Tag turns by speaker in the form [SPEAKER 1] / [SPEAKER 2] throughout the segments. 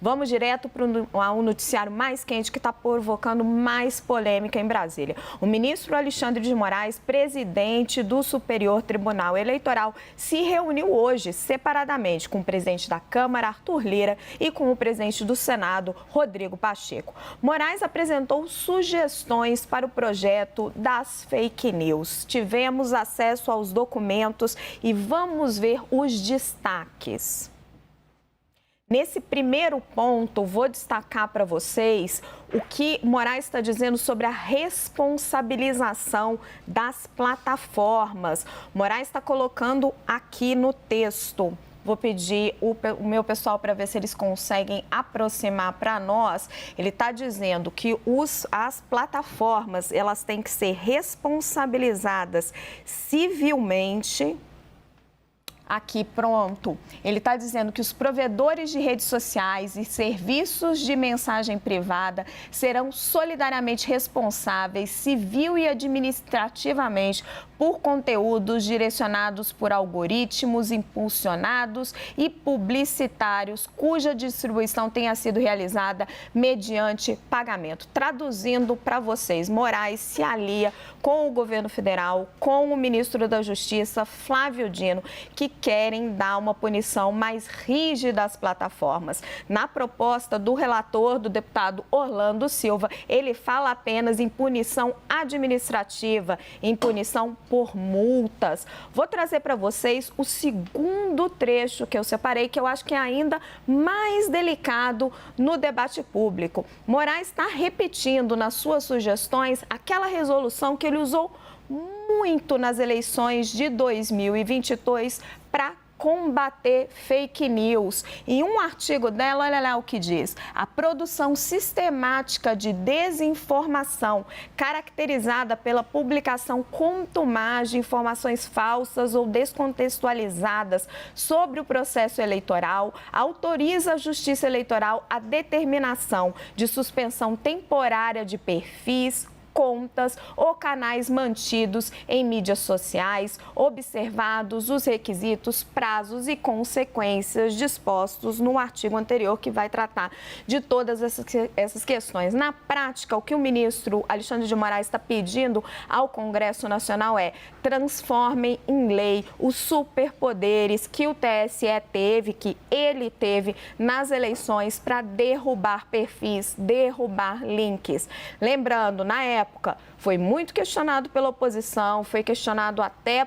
[SPEAKER 1] Vamos direto para o noticiário mais quente que está provocando mais polêmica em Brasília. O ministro Alexandre de Moraes, presidente do Superior Tribunal Eleitoral, se reuniu hoje separadamente com o presidente da Câmara, Arthur Lira, e com o presidente do Senado, Rodrigo Pacheco. Moraes apresentou sugestões para o projeto das fake news. Tivemos acesso aos documentos e vamos ver os destaques. Nesse primeiro ponto, vou destacar para vocês o que Moraes está dizendo sobre a responsabilização das plataformas. Moraes está colocando aqui no texto. Vou pedir o meu pessoal para ver se eles conseguem aproximar para nós. Ele está dizendo que as plataformas elas têm que ser responsabilizadas civilmente. Aqui, pronto. Ele está dizendo que os provedores de redes sociais e serviços de mensagem privada serão solidariamente responsáveis, civil e administrativamente, por conteúdos direcionados por algoritmos impulsionados e publicitários, cuja distribuição tenha sido realizada mediante pagamento. Traduzindo para vocês, Moraes se alia com o governo federal, com o ministro da Justiça, Flávio Dino, que querem dar uma punição mais rígida às plataformas. Na proposta do relator, do deputado Orlando Silva, ele fala apenas em punição administrativa, em punição por multas. Vou trazer para vocês o segundo trecho que eu separei, que eu acho que é ainda mais delicado no debate público. Moraes está repetindo nas suas sugestões aquela resolução que ele usou muito nas eleições de 2022 para combater fake news. Em um artigo dela, olha lá o que diz: a produção sistemática de desinformação, caracterizada pela publicação contumaz de informações falsas ou descontextualizadas sobre o processo eleitoral, autoriza a Justiça Eleitoral a determinação de suspensão temporária de perfis, contas ou canais mantidos em mídias sociais, observados os requisitos, prazos e consequências dispostos no artigo anterior, que vai tratar de todas essas questões. Na prática, o que o ministro Alexandre de Moraes está pedindo ao Congresso Nacional é: transformem em lei os superpoderes que o TSE teve, que ele teve nas eleições para derrubar perfis, derrubar links. Lembrando, na época, foi muito questionado pela oposição, foi questionado até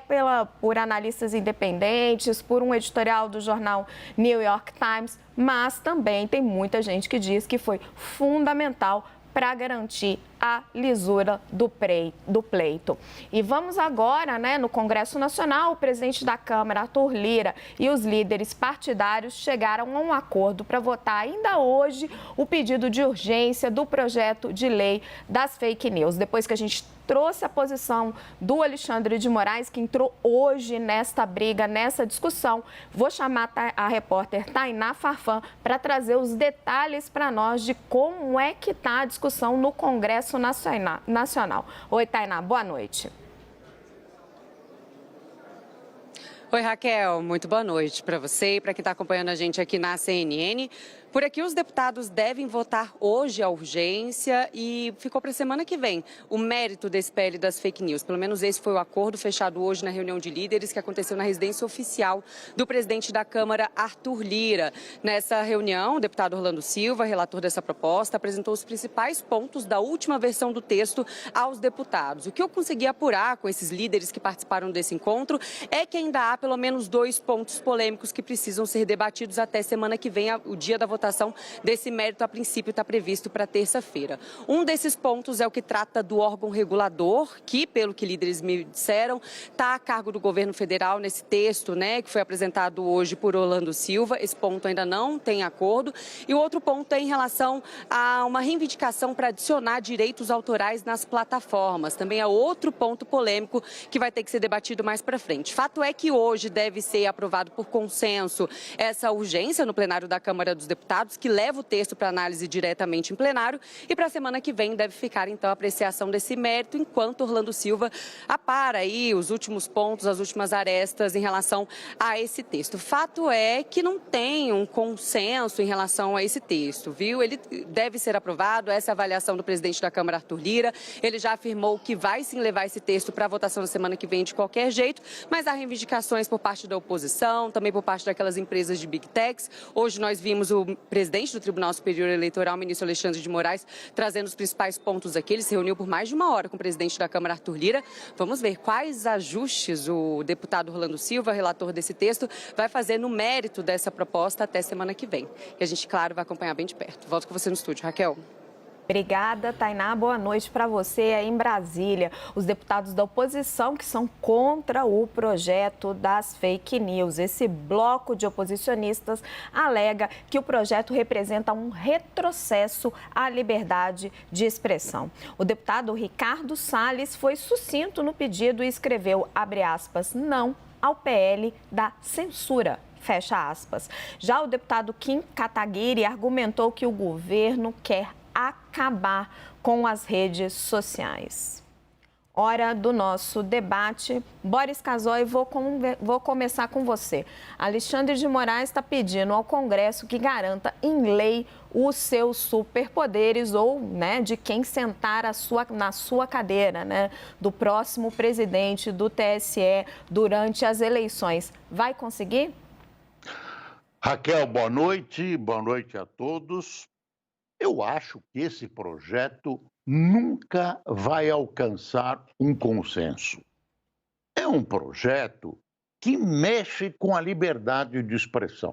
[SPEAKER 1] por analistas independentes, por um editorial do jornal New York Times, mas também tem muita gente que diz que foi fundamental para garantir a lisura do pleito. E vamos agora, no Congresso Nacional, o presidente da Câmara, Arthur Lira, e os líderes partidários chegaram a um acordo para votar ainda hoje o pedido de urgência do projeto de lei das fake news. Depois que a gente trouxe a posição do Alexandre de Moraes, que entrou hoje nesta briga, nessa discussão, vou chamar a repórter Tainá Farfan para trazer os detalhes para nós de como é que está a discussão no Congresso Nacional. Oi, Tainá, boa noite.
[SPEAKER 2] Oi, Raquel, muito boa noite para você e para quem está acompanhando a gente aqui na CNN. Por aqui, os deputados devem votar hoje a urgência e ficou para a semana que vem o mérito desse PL das fake news. Pelo menos esse foi o acordo fechado hoje na reunião de líderes que aconteceu na residência oficial do presidente da Câmara, Arthur Lira. Nessa reunião, o deputado Orlando Silva, relator dessa proposta, apresentou os principais pontos da última versão do texto aos deputados. O que eu consegui apurar com esses líderes que participaram desse encontro é que ainda há pelo menos 2 pontos polêmicos que precisam ser debatidos até semana que vem, o dia da votação desse mérito. A princípio está previsto para terça-feira. Um desses pontos é o que trata do órgão regulador, que, pelo que líderes me disseram, está a cargo do governo federal nesse texto, que foi apresentado hoje por Orlando Silva. Esse ponto ainda não tem acordo. E o outro ponto é em relação a uma reivindicação para adicionar direitos autorais nas plataformas. Também é outro ponto polêmico que vai ter que ser debatido mais para frente. Fato é que hoje deve ser aprovado por consenso essa urgência no plenário da Câmara dos Deputados. Deputados, que leva o texto para análise diretamente em plenário. E para a semana que vem deve ficar, então, a apreciação desse mérito, enquanto Orlando Silva apara aí os últimos pontos, as últimas arestas em relação a esse texto. Fato é que não tem um consenso em relação a esse texto, viu? Ele deve ser aprovado, essa é a avaliação do presidente da Câmara, Arthur Lira. Ele já afirmou que vai sim levar esse texto para a votação na semana que vem de qualquer jeito, mas há reivindicações por parte da oposição, também por parte daquelas empresas de Big Techs. Hoje nós vimos o presidente do Tribunal Superior Eleitoral, o ministro Alexandre de Moraes, trazendo os principais pontos aqui. Ele se reuniu por mais de uma hora com o presidente da Câmara, Arthur Lira. Vamos ver quais ajustes o deputado Orlando Silva, relator desse texto, vai fazer no mérito dessa proposta até semana que vem. E a gente, claro, vai acompanhar bem de perto. Volto com você no estúdio, Raquel.
[SPEAKER 1] Obrigada, Tainá. Boa noite para você aí em Brasília. Os deputados da oposição que são contra o projeto das fake news. Esse bloco de oposicionistas alega que o projeto representa um retrocesso à liberdade de expressão. O deputado Ricardo Salles foi sucinto no pedido e escreveu, abre aspas, não ao PL da censura. Fecha aspas. Já o deputado Kim Kataguiri argumentou que o governo quer acabar com as redes sociais. Hora do nosso debate. Boris Casoy, vou começar com você. Alexandre de Moraes está pedindo ao Congresso que garanta em lei os seus superpoderes ou, de quem sentar na sua cadeira, do próximo presidente do TSE durante as eleições. Vai conseguir?
[SPEAKER 3] Raquel, boa noite a todos. Eu acho que esse projeto nunca vai alcançar um consenso. É um projeto que mexe com a liberdade de expressão.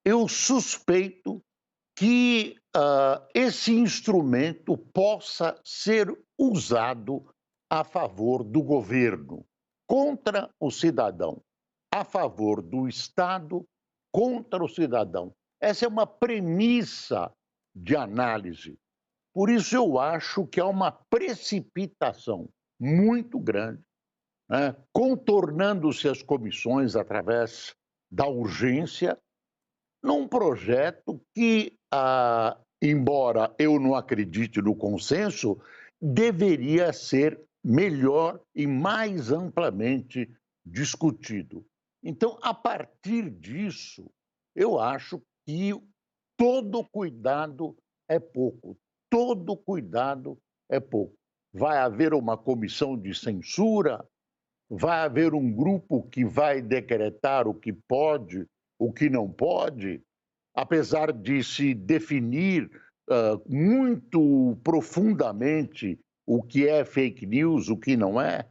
[SPEAKER 3] Eu suspeito que esse instrumento possa ser usado a favor do governo, contra o cidadão, a favor do Estado, contra o cidadão. Essa é uma premissa de análise. Por isso eu acho que há uma precipitação muito grande, contornando-se as comissões através da urgência, num projeto que, embora eu não acredite no consenso, deveria ser melhor e mais amplamente discutido. Então, a partir disso, eu acho que todo cuidado é pouco. Todo cuidado é pouco. Vai haver uma comissão de censura, vai haver um grupo que vai decretar o que pode, o que não pode, apesar de se definir muito profundamente o que é fake news, o que não é.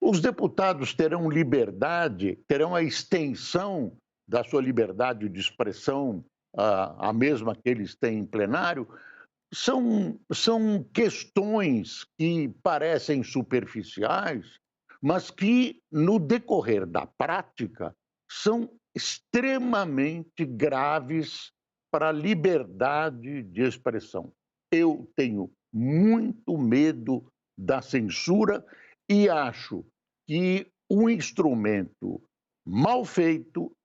[SPEAKER 3] Os deputados terão liberdade, terão a extensão da sua liberdade de expressão, a mesma que eles têm em plenário. São questões que parecem superficiais, mas que, no decorrer da prática, são extremamente graves para a liberdade de expressão. Eu tenho muito medo da censura e acho que um instrumento mal feito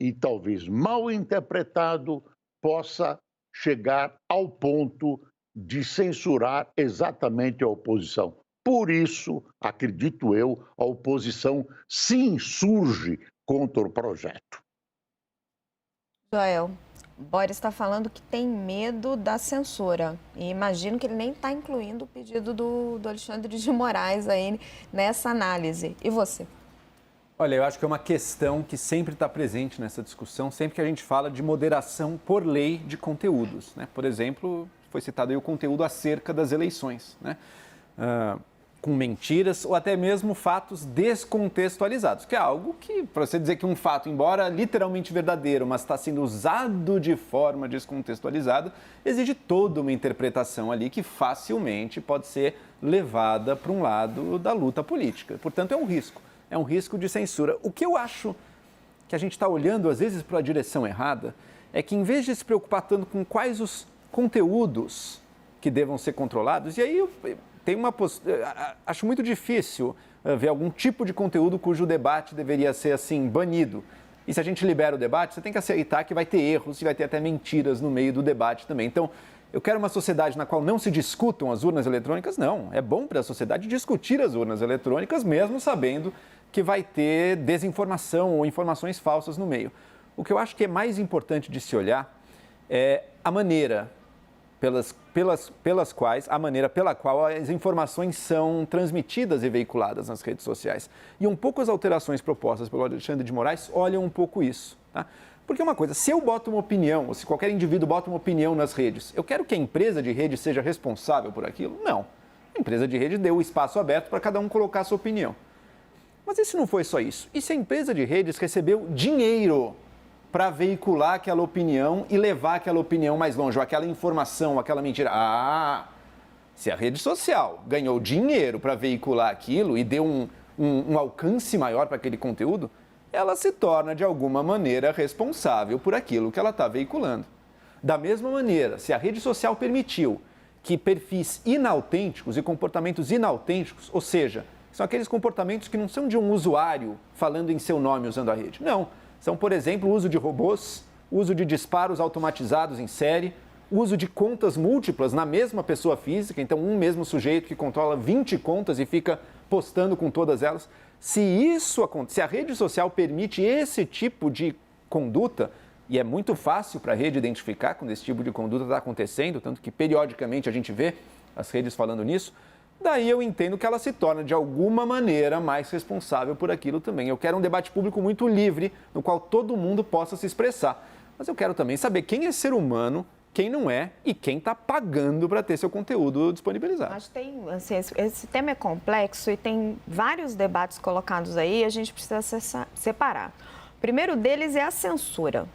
[SPEAKER 3] e talvez mal interpretado possa chegar ao ponto de censurar exatamente a oposição. Por isso, acredito eu, a oposição se insurge contra o projeto.
[SPEAKER 1] Joel, Boris está falando que tem medo da censura. E imagino que ele nem está incluindo o pedido do Alexandre de Moraes aí nessa análise. E você?
[SPEAKER 4] Olha, eu acho que é uma questão que sempre está presente nessa discussão, sempre que a gente fala de moderação por lei de conteúdos, Por exemplo, foi citado aí o conteúdo acerca das eleições, com mentiras ou até mesmo fatos descontextualizados, que é algo que, para você dizer que um fato, embora literalmente verdadeiro, mas está sendo usado de forma descontextualizada, exige toda uma interpretação ali que facilmente pode ser levada para um lado da luta política. Portanto, é um risco. É um risco de censura. O que eu acho que a gente está olhando, às vezes, para a direção errada, é que, em vez de se preocupar tanto com quais os conteúdos que devam ser controlados, e aí acho muito difícil ver algum tipo de conteúdo cujo debate deveria ser, assim, banido. E se a gente libera o debate, você tem que aceitar que vai ter erros e vai ter até mentiras no meio do debate também. Então, eu quero uma sociedade na qual não se discutam as urnas eletrônicas? Não. É bom para a sociedade discutir as urnas eletrônicas, mesmo sabendo que vai ter desinformação ou informações falsas no meio. O que eu acho que é mais importante de se olhar é a maneira pela qual as informações são transmitidas e veiculadas nas redes sociais. E um pouco as alterações propostas pelo Alexandre de Moraes olham um pouco isso, tá? Porque uma coisa, se eu boto uma opinião, ou se qualquer indivíduo bota uma opinião nas redes, eu quero que a empresa de rede seja responsável por aquilo? Não. A empresa de rede deu o espaço aberto para cada um colocar a sua opinião. Mas e se não foi só isso? E se a empresa de redes recebeu dinheiro para veicular aquela opinião e levar aquela opinião mais longe, ou aquela informação, aquela mentira? Se a rede social ganhou dinheiro para veicular aquilo e deu um alcance maior para aquele conteúdo, ela se torna, de alguma maneira, responsável por aquilo que ela está veiculando. Da mesma maneira, se a rede social permitiu que perfis inautênticos e comportamentos inautênticos, ou seja, são aqueles comportamentos que não são de um usuário falando em seu nome usando a rede. Não, são, por exemplo, o uso de robôs, uso de disparos automatizados em série, uso de contas múltiplas na mesma pessoa física, então um mesmo sujeito que controla 20 contas e fica postando com todas elas. Se a rede social permite esse tipo de conduta, e é muito fácil para a rede identificar quando esse tipo de conduta está acontecendo, tanto que periodicamente a gente vê as redes falando nisso, daí eu entendo que ela se torna, de alguma maneira, mais responsável por aquilo também. Eu quero um debate público muito livre, no qual todo mundo possa se expressar. Mas eu quero também saber quem é ser humano, quem não é e quem está pagando para ter seu conteúdo disponibilizado.
[SPEAKER 1] Acho que tem, assim, esse tema é complexo e tem vários debates colocados aí, a gente precisa separar. O primeiro deles é a censura.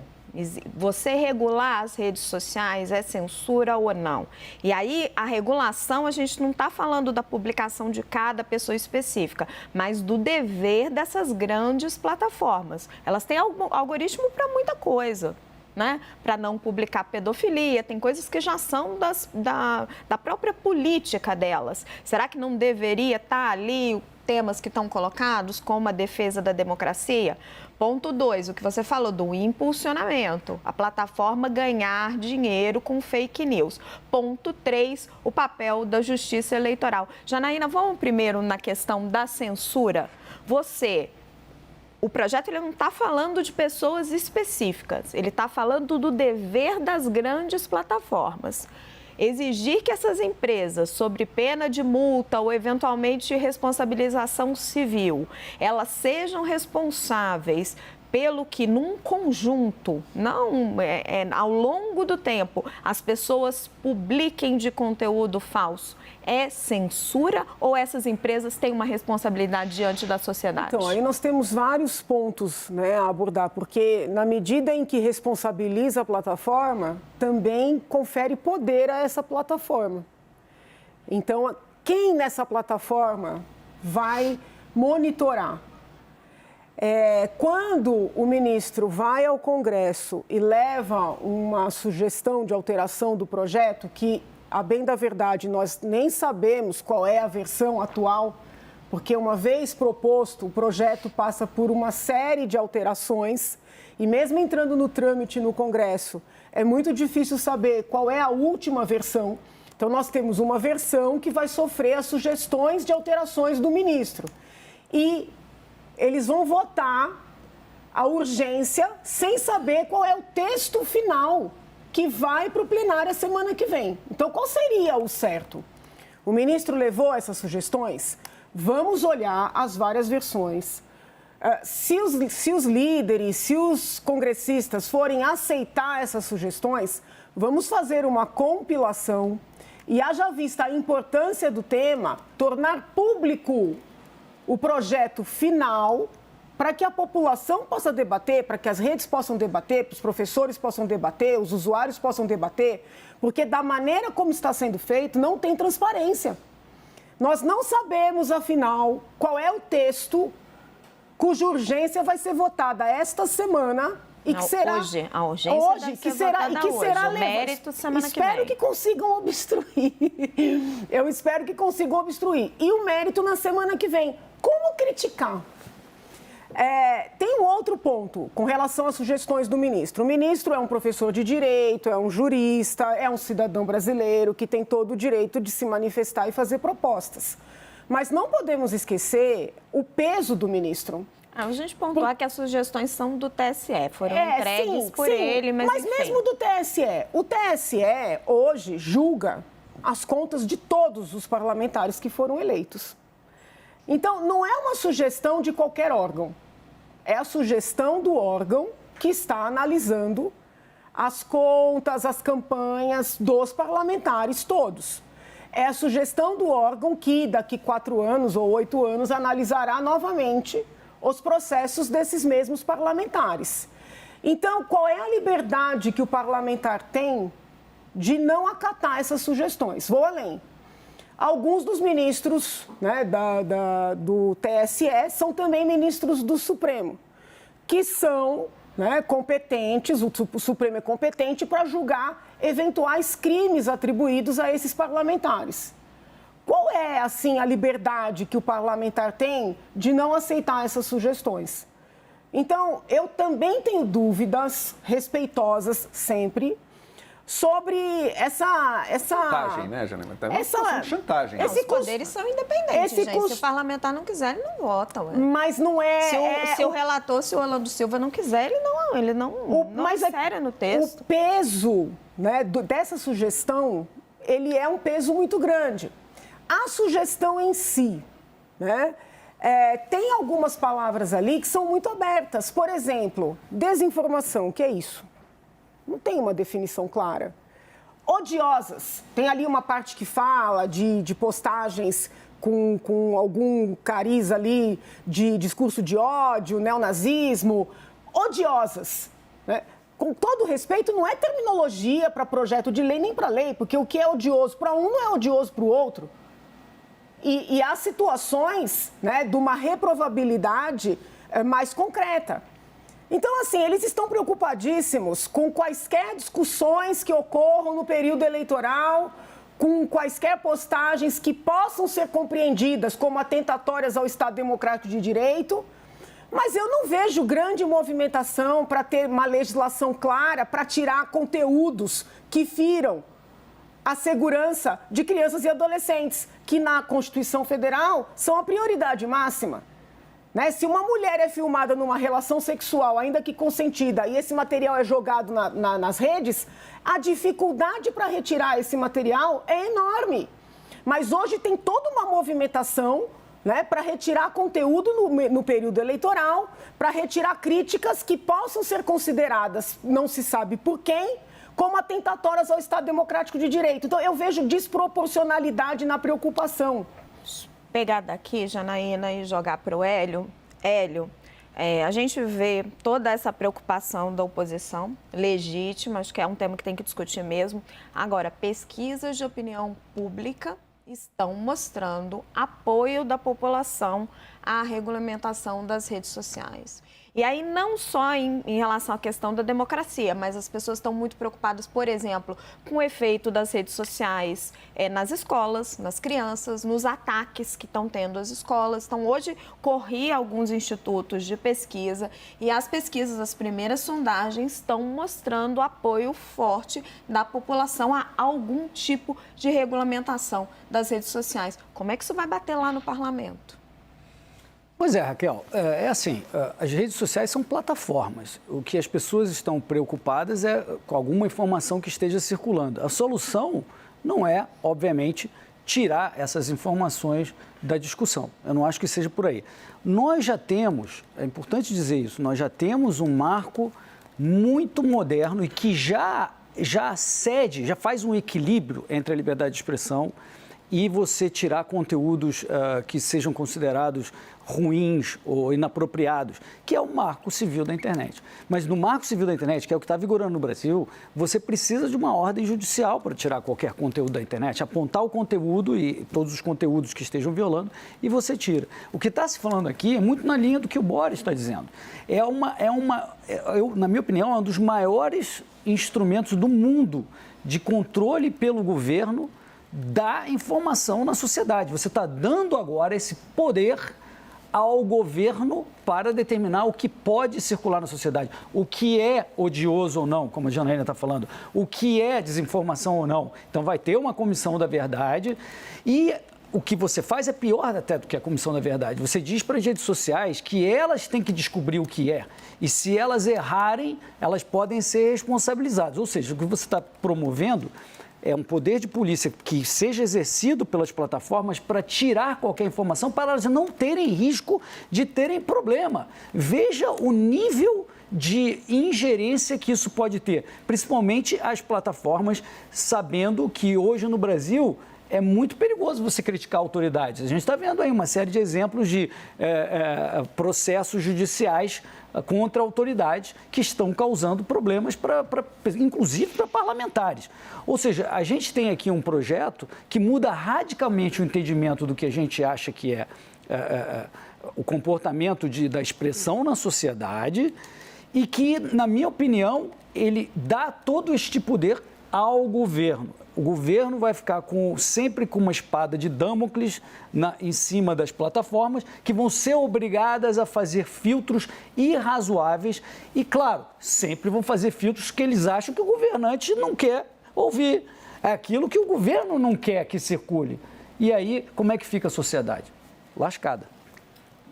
[SPEAKER 1] Você regular as redes sociais é censura ou não? E aí, a regulação, a gente não está falando da publicação de cada pessoa específica, mas do dever dessas grandes plataformas. Elas têm algoritmo para muita coisa, né? Para não publicar pedofilia, tem coisas que já são da própria política delas. Será que não deveria estar ali temas que estão colocados, como a defesa da democracia? Ponto 2, o que você falou do impulsionamento, a plataforma ganhar dinheiro com fake news. Ponto 3, o papel da justiça eleitoral. Janaína, vamos primeiro na questão da censura. O projeto ele não está falando de pessoas específicas, ele está falando do dever das grandes plataformas. Exigir que essas empresas, sob pena de multa ou eventualmente responsabilização civil, elas sejam responsáveis pelo que num conjunto, não ao longo do tempo, as pessoas publiquem de conteúdo falso, é censura ou essas empresas têm uma responsabilidade diante da sociedade?
[SPEAKER 5] Então, aí nós temos vários pontos, né, a abordar, porque na medida em que responsabiliza a plataforma, também confere poder a essa plataforma. Então, quem nessa plataforma vai monitorar? Quando o ministro vai ao Congresso e leva uma sugestão de alteração do projeto, que, a bem da verdade, nós nem sabemos qual é a versão atual, porque uma vez proposto, o projeto passa por uma série de alterações e mesmo entrando no trâmite no Congresso, é muito difícil saber qual é a última versão. Então, nós temos uma versão que vai sofrer as sugestões de alterações do ministro. E eles vão votar a urgência sem saber qual é o texto final que vai para o plenário a semana que vem. Então, qual seria o certo? O ministro levou essas sugestões? Vamos olhar as várias versões. Se os líderes, se os congressistas forem aceitar essas sugestões, vamos fazer uma compilação e, haja vista a importância do tema, tornar público o projeto final para que a população possa debater, para que as redes possam debater, para os professores possam debater, os usuários possam debater, porque da maneira como está sendo feito, não tem transparência. Nós não sabemos, afinal, qual é o texto cuja urgência vai ser votada esta semana e
[SPEAKER 1] não,
[SPEAKER 5] que será
[SPEAKER 1] hoje, a urgência
[SPEAKER 5] hoje, que será e que hoje. Será
[SPEAKER 1] o mérito semana que vem.
[SPEAKER 5] Espero que consigam obstruir. Eu espero que consigam obstruir. E o mérito na semana que vem. Como criticar? Tem um outro ponto com relação às sugestões do ministro. O ministro é um professor de direito, é um jurista, é um cidadão brasileiro que tem todo o direito de se manifestar e fazer propostas. Mas não podemos esquecer o peso do ministro.
[SPEAKER 1] A gente pontuar que as sugestões são do TSE, foram entregues por ele, mas enfim.
[SPEAKER 5] Mesmo do TSE. O TSE hoje julga as contas de todos os parlamentares que foram eleitos. Então, não é uma sugestão de qualquer órgão. É a sugestão do órgão que está analisando as contas, as campanhas dos parlamentares todos. É a sugestão do órgão que, daqui 4 anos ou 8 anos, analisará novamente os processos desses mesmos parlamentares. Então, qual é a liberdade que o parlamentar tem de não acatar essas sugestões? Vou além. Alguns dos ministros, né, do TSE são também ministros do Supremo, que são, né, competentes, o Supremo é competente para julgar eventuais crimes atribuídos a esses parlamentares. Qual é, assim, a liberdade que o parlamentar tem de não aceitar essas sugestões? Então, eu também tenho dúvidas respeitosas sempre sobre essa
[SPEAKER 4] chantagem, né, Janaína? Essa chantagem.
[SPEAKER 1] Os poderes são independentes, gente. Se o parlamentar não quiser, ele não vota. Ué.
[SPEAKER 5] Mas não é...
[SPEAKER 1] Se o relator, se o Orlando Silva não quiser, ele não insere no texto.
[SPEAKER 5] O peso, né, dessa sugestão, ele é um peso muito grande. A sugestão em si, né, tem algumas palavras ali que são muito abertas. Por exemplo, desinformação, o que é isso? Não tem uma definição clara. Odiosas, tem ali uma parte que fala de postagens com algum cariz ali de discurso de ódio, neonazismo. Odiosas, né? Com todo respeito, não é terminologia para projeto de lei nem para lei, porque o que é odioso para um não é odioso para o outro. E há situações, né, de uma reprovabilidade mais concreta. Então, assim, eles estão preocupadíssimos com quaisquer discussões que ocorram no período eleitoral, com quaisquer postagens que possam ser compreendidas como atentatórias ao Estado Democrático de Direito, mas eu não vejo grande movimentação para ter uma legislação clara para tirar conteúdos que firam a segurança de crianças e adolescentes, que na Constituição Federal são a prioridade máxima. Né? Se uma mulher é filmada numa relação sexual, ainda que consentida, e esse material é jogado nas redes, a dificuldade para retirar esse material é enorme. Mas hoje tem toda uma movimentação, né, para retirar conteúdo no período eleitoral, para retirar críticas que possam ser consideradas, não se sabe por quem, como atentatórias ao Estado Democrático de Direito. Então, eu vejo desproporcionalidade na preocupação.
[SPEAKER 1] Pegar daqui, Janaína, e jogar para o Hélio. Hélio, a gente vê toda essa preocupação da oposição, legítima, acho que é um tema que tem que discutir mesmo. Agora, pesquisas de opinião pública estão mostrando apoio da população à regulamentação das redes sociais. E aí, não só em relação à questão da democracia, mas as pessoas estão muito preocupadas, por exemplo, com o efeito das redes sociais nas escolas, nas crianças, nos ataques que estão tendo as escolas. Então, hoje, corri alguns institutos de pesquisa e as pesquisas, as primeiras sondagens, estão mostrando apoio forte da população a algum tipo de regulamentação das redes sociais. Como é que isso vai bater lá no parlamento?
[SPEAKER 6] Pois é, Raquel, as redes sociais são plataformas. O que as pessoas estão preocupadas é com alguma informação que esteja circulando. A solução não é, obviamente, tirar essas informações da discussão. Eu não acho que seja por aí. Nós já temos, é importante dizer isso, nós já temos um marco muito moderno e que já faz um equilíbrio entre a liberdade de expressão e você tirar conteúdos que sejam considerados ruins ou inapropriados, que é o Marco Civil da Internet. Mas no Marco Civil da Internet, que é o que está vigorando no Brasil, você precisa de uma ordem judicial para tirar qualquer conteúdo da internet, apontar o conteúdo e todos os conteúdos que estejam violando e você tira. O que está se falando aqui é muito na linha do que o Boris está dizendo. Na minha opinião, é um dos maiores instrumentos do mundo de controle pelo governo da informação na sociedade. Você está dando agora esse poder ao governo para determinar o que pode circular na sociedade, o que é odioso ou não, como a Janaína está falando, o que é desinformação ou não. Então vai ter uma comissão da verdade e o que você faz é pior até do que a comissão da verdade. Você diz para as redes sociais que elas têm que descobrir o que é e se elas errarem, elas podem ser responsabilizadas. Ou seja, o que você está promovendo é um poder de polícia que seja exercido pelas plataformas para tirar qualquer informação, para elas não terem risco de terem problema. Veja o nível de ingerência que isso pode ter, principalmente as plataformas, sabendo que hoje no Brasil é muito perigoso você criticar autoridades. A gente está vendo aí uma série de exemplos de processos judiciais contra autoridades que estão causando problemas, inclusive para parlamentares. Ou seja, a gente tem aqui um projeto que muda radicalmente o entendimento do que a gente acha que é o comportamento da expressão na sociedade e que, na minha opinião, ele dá todo este poder ao governo. O governo vai ficar sempre com uma espada de Damocles em cima das plataformas, que vão ser obrigadas a fazer filtros irrazoáveis e, claro, sempre vão fazer filtros que eles acham que o governante não quer ouvir. É aquilo que o governo não quer que circule. E aí, como é que fica a sociedade? Lascada.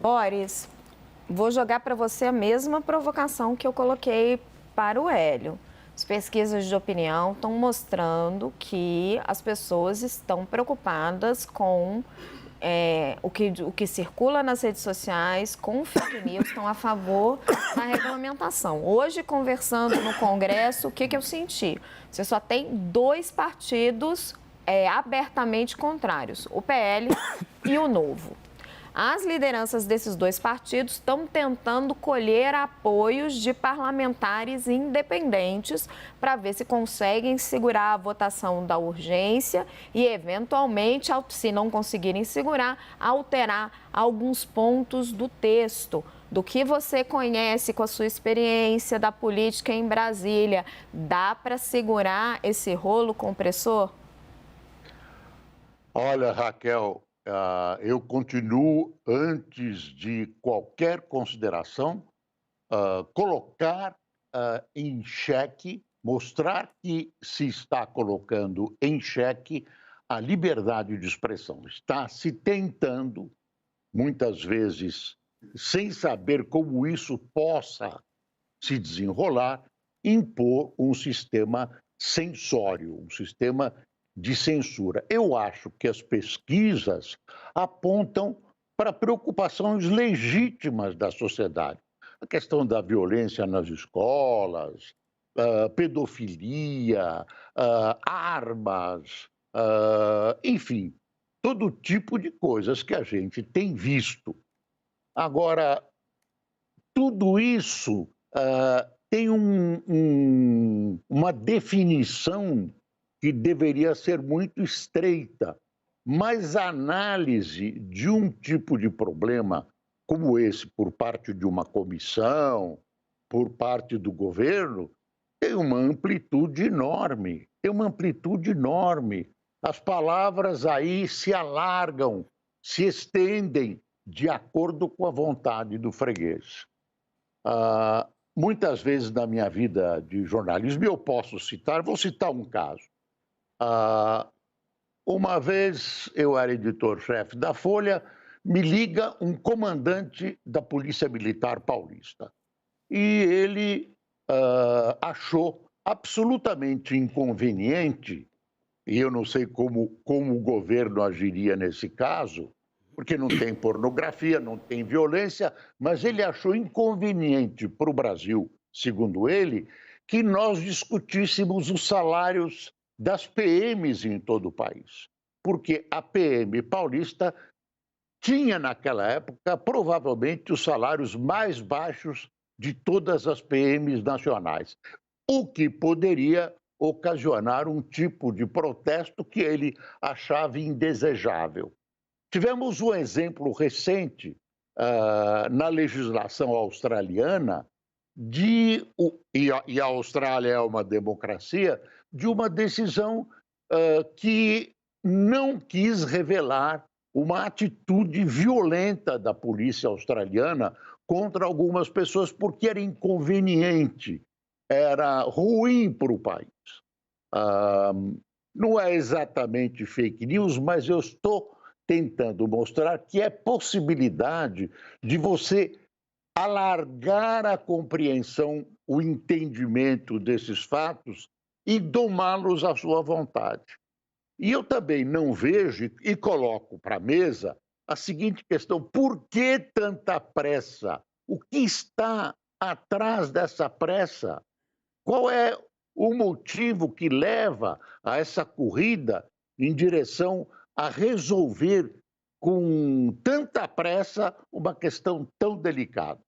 [SPEAKER 1] Boris, vou jogar para você a mesma provocação que eu coloquei para o Hélio. As pesquisas de opinião estão mostrando que as pessoas estão preocupadas com o que circula nas redes sociais, com fake news, estão a favor da regulamentação. Hoje, conversando no Congresso, o que eu senti? Você só tem 2 partidos abertamente contrários, o PL e o Novo. As lideranças desses 2 partidos estão tentando colher apoios de parlamentares independentes para ver se conseguem segurar a votação da urgência e, eventualmente, se não conseguirem segurar, alterar alguns pontos do texto. Do que você conhece com a sua experiência da política em Brasília, dá para segurar esse rolo compressor?
[SPEAKER 3] Olha, Raquel, eu continuo, antes de qualquer consideração, colocar em xeque, mostrar que se está colocando em xeque a liberdade de expressão. Está se tentando, muitas vezes, sem saber como isso possa se desenrolar, impor um sistema censório, um sistema de censura. Eu acho que as pesquisas apontam para preocupações legítimas da sociedade. A questão da violência nas escolas, pedofilia, armas, enfim, todo tipo de coisas que a gente tem visto. Agora, tudo isso tem uma definição que deveria ser muito estreita, mas a análise de um tipo de problema como esse por parte de uma comissão, por parte do governo, tem uma amplitude enorme, As palavras aí se alargam, se estendem de acordo com a vontade do freguês. Muitas vezes na minha vida de jornalismo, vou citar um caso. Uma vez eu era editor-chefe da Folha, me liga um comandante da Polícia Militar Paulista. E ele achou absolutamente inconveniente, e eu não sei como o governo agiria nesse caso, porque não tem pornografia, não tem violência, mas ele achou inconveniente para o Brasil, segundo ele, que nós discutíssemos os salários das PMs em todo o país. Porque a PM paulista tinha, naquela época, provavelmente os salários mais baixos de todas as PMs nacionais, o que poderia ocasionar um tipo de protesto que ele achava indesejável. Tivemos um exemplo recente na legislação australiana, e a Austrália é uma democracia, de uma decisão que não quis revelar uma atitude violenta da polícia australiana contra algumas pessoas, porque era inconveniente, era ruim para o país. Não é exatamente fake news, mas eu estou tentando mostrar que é possibilidade de você alargar a compreensão, o entendimento desses fatos e domá-los à sua vontade. E eu também não vejo e coloco para a mesa a seguinte questão: por que tanta pressa? O que está atrás dessa pressa? Qual é o motivo que leva a essa corrida em direção a resolver com tanta pressa uma questão tão delicada?